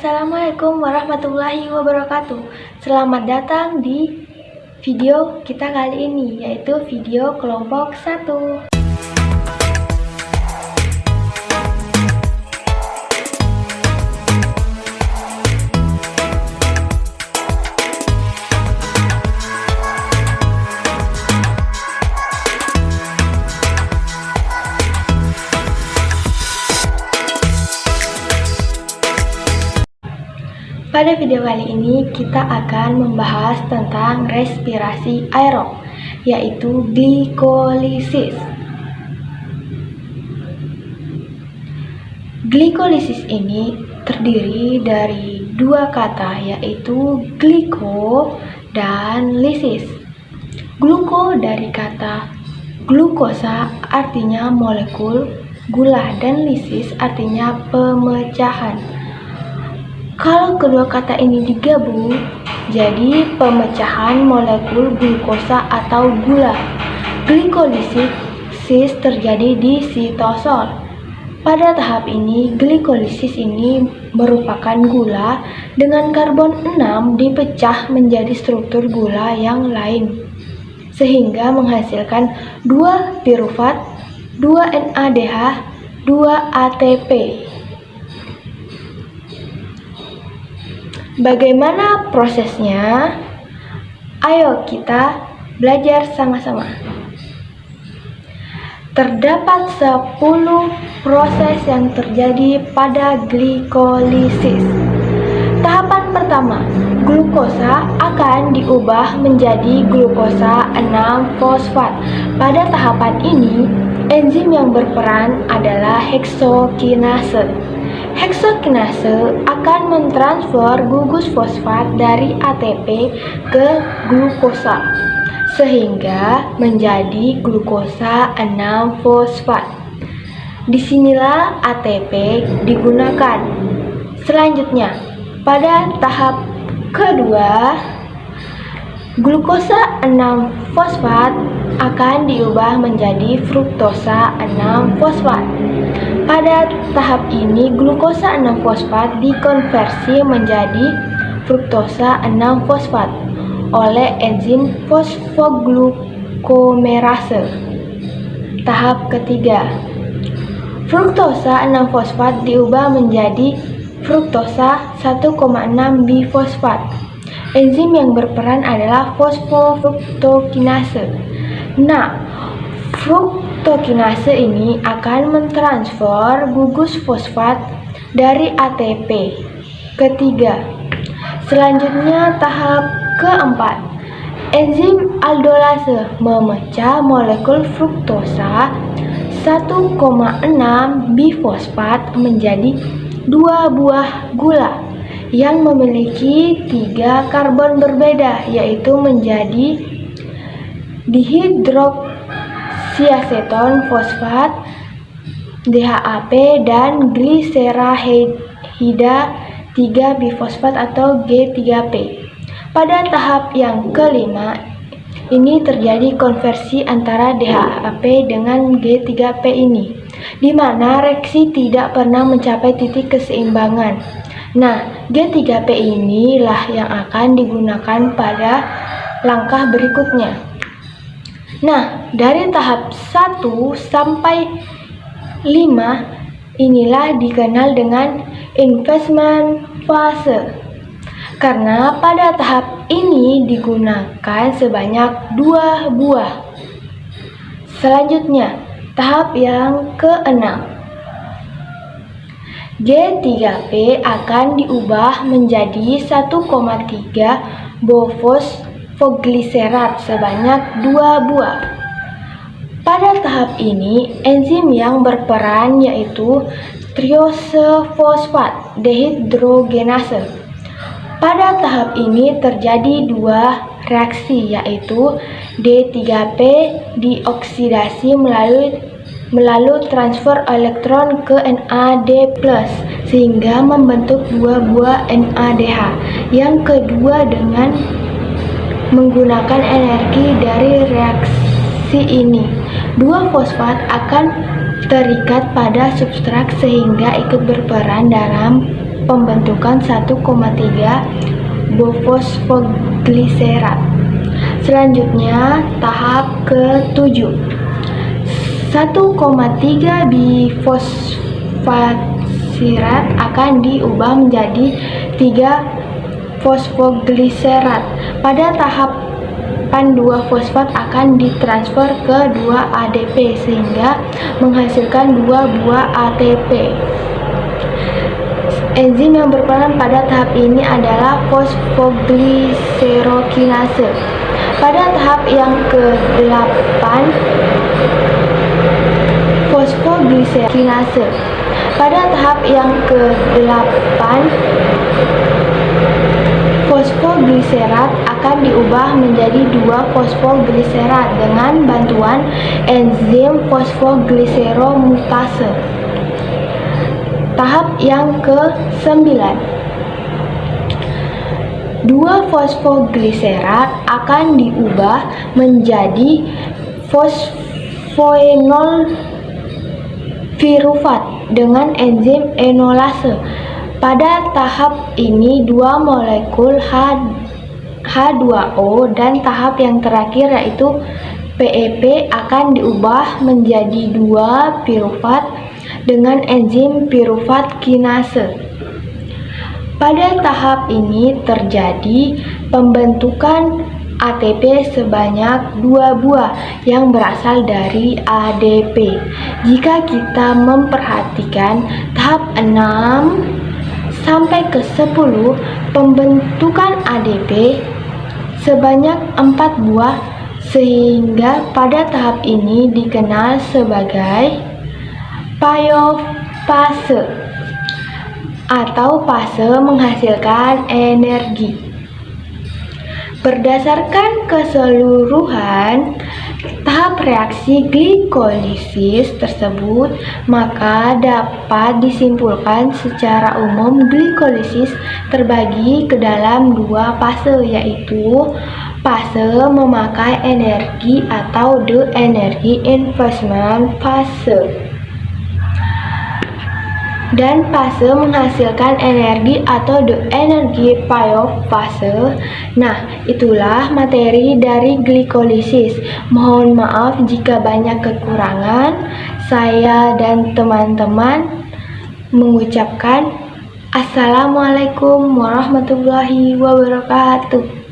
Assalamualaikum warahmatullahi wabarakatuh. Selamat datang di video kita kali ini, yaitu video kelompok 1. Pada video kali ini kita akan membahas tentang respirasi aerob, yaitu glikolisis. Glikolisis ini terdiri dari dua kata, yaitu gliko dan lisis. Gluko dari kata glukosa artinya molekul gula dan lisis artinya pemecahan. Kalau kedua kata ini digabung, jadi pemecahan molekul glukosa atau gula. Glikolisis terjadi di sitosol. Pada tahap ini, glikolisis ini merupakan gula dengan karbon 6 dipecah menjadi struktur gula yang lain, sehingga menghasilkan 2 pirufat, 2 NADH, 2 ATP. Bagaimana prosesnya? Ayo kita belajar sama-sama. Terdapat 10 proses yang terjadi pada glikolisis. Tahapan pertama, glukosa akan diubah menjadi glukosa 6-fosfat. Pada tahapan ini, enzim yang berperan adalah heksokinase. Heksokinase akan mentransfer gugus fosfat dari ATP ke glukosa, sehingga menjadi glukosa 6-fosfat. Disinilah ATP digunakan. Selanjutnya, pada tahap kedua, glukosa 6-fosfat akan diubah menjadi fruktosa 6-fosfat. Pada tahap ini, glukosa 6-fosfat dikonversi menjadi fruktosa 6-fosfat oleh enzim fosfoglukomerase. Tahap ketiga, fruktosa 6-fosfat diubah menjadi fruktosa 1,6-bifosfat. Enzim yang berperan adalah fosfofruktokinase. Nah, fruktokinase ini akan mentransfer gugus fosfat dari ATP. Ketiga, selanjutnya tahap keempat, enzim aldolase memecah molekul fruktosa 1,6-bifosfat menjadi 2 buah gula yang memiliki 3 karbon berbeda, yaitu menjadi dihidroksiaseton fosfat DHAP dan gliserahida 3-bifosfat atau G3P. Pada tahap yang kelima, ini terjadi konversi antara DHAP dengan G3P ini, di mana reaksi tidak pernah mencapai titik keseimbangan. Nah, G3P inilah yang akan digunakan pada langkah berikutnya. Nah, dari tahap 1 sampai 5 inilah dikenal dengan investment fase, karena pada tahap ini digunakan sebanyak 2 buah. Selanjutnya, tahap yang ke-6, G3P akan diubah menjadi 1,3 bofosfogliserat sebanyak 2 buah. Pada tahap ini, enzim yang berperan yaitu triose-fosfat dehidrogenase. Pada tahap ini terjadi 2 reaksi, yaitu D3P dioksidasi melalui transfer elektron ke NAD+, sehingga membentuk 2 buah NADH. Yang kedua, dengan menggunakan energi dari reaksi ini, 2 fosfat akan terikat pada substrat sehingga ikut berperan dalam pembentukan 1,3 fosfogliserat. Selanjutnya tahap ke-7. 1,3 bifosfatsirat akan diubah menjadi 3 fosfogliserat. Pada tahapan 2 fosfat akan ditransfer ke 2 ADP sehingga menghasilkan 2 buah ATP. Enzim yang berperan pada tahap ini adalah fosfogliserokinase. Pada tahap yang ke-8 fosfogliserokinase. Pada tahap yang ke-8 fosfogliserat akan diubah menjadi 2 fosfogliserat dengan bantuan enzim fosfogliseromutase. Tahap yang ke-9. 2 fosfogliserat akan diubah menjadi fosfoenol pirufat dengan enzim enolase. Pada tahap ini 2 molekul H2O dan tahap yang terakhir yaitu PEP akan diubah menjadi 2 pirufat dengan enzim pirufat kinase. Pada tahap ini terjadi pembentukan ATP sebanyak 2 buah yang berasal dari ADP. Jika kita memperhatikan tahap 6 sampai ke 10 pembentukan ADP sebanyak 4 buah sehingga pada tahap ini dikenal sebagai phayofase atau fase menghasilkan energi. Berdasarkan keseluruhan tahap reaksi glikolisis tersebut, maka dapat disimpulkan secara umum glikolisis terbagi ke dalam 2 fase, yaitu fase memakai energi atau the energy investment fase dan fase menghasilkan energi atau the energy payoff fase. Nah, itulah materi dari glikolisis. Mohon maaf jika banyak kekurangan. Saya dan teman-teman mengucapkan Assalamualaikum warahmatullahi wabarakatuh.